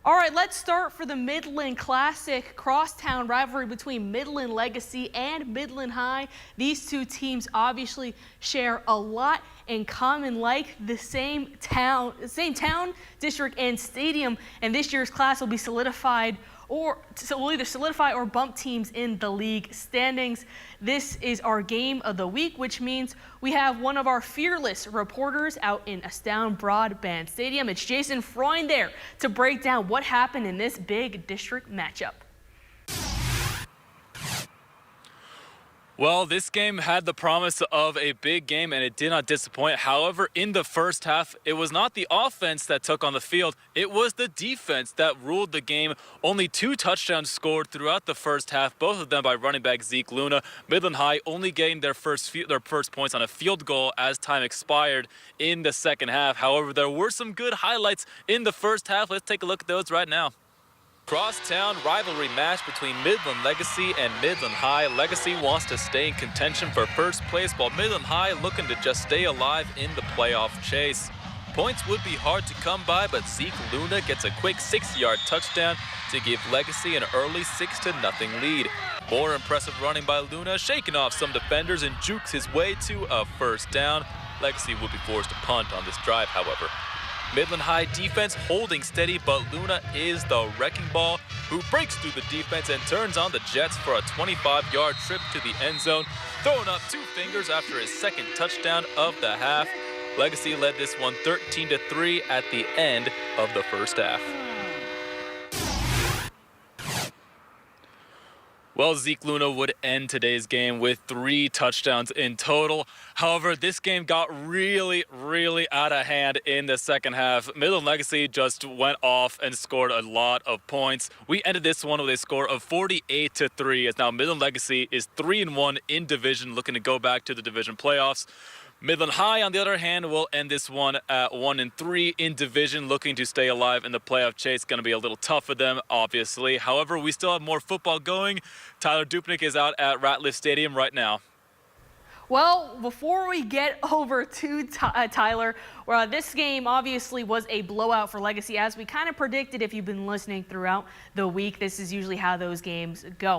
All right, let's start for the Midland Classic crosstown rivalry between Midland Legacy and Midland High. These two teams obviously share a lot in common, like the same town, district, and stadium. And this year's class will be solidified, or so will either solidify or bump teams in the league standings. This is our game of the week, which means we have one of our fearless reporters out in Astound Broadband Stadium. It's Jason Freund there to break down what happened in this big district matchup. Well, this game had the promise of a big game, and it did not disappoint. However, in the first half, it was not the offense that took on the field. It was the defense that ruled the game. Only 2 touchdowns scored throughout the first half, both of them by running back Zeke Luna. Midland High only getting their first points on a field goal as time expired in the second half. However, there were some good highlights in the first half. Let's take a look at those right now. Crosstown rivalry match between Midland Legacy and Midland High. Legacy wants to stay in contention for first place, while Midland High looking to just stay alive in the playoff chase. Points would be hard to come by, but Zeke Luna gets a quick 6-yard touchdown to give Legacy an early 6-0 lead. More impressive running by Luna, shaking off some defenders and jukes his way to a first down. Legacy will be forced to punt on this drive, however. Midland High defense holding steady, but Luna is the wrecking ball who breaks through the defense and turns on the Jets for a 25-yard trip to the end zone, throwing up 2 fingers after his second touchdown of the half. Legacy led this one 13-3 at the end of the first half. Well, Zeke Luna would end today's game with 3 touchdowns in total. However, this game got really out of hand in the second half. Midland Legacy just went off and scored a lot of points. We ended this one with a score of 48-3, as now Midland Legacy is 3-1 in division, looking to go back to the division playoffs. Midland High, on the other hand, will end this one at 1-3 in division, looking to stay alive in the playoff chase. Going to be a little tough for them, obviously. However, we still have more football going. Tyler Dupnick is out at Ratliff Stadium right now. Well, before we get over to Tyler, this game obviously was a blowout for Legacy, as we kind of predicted if you've been listening throughout the week. This is usually how those games go.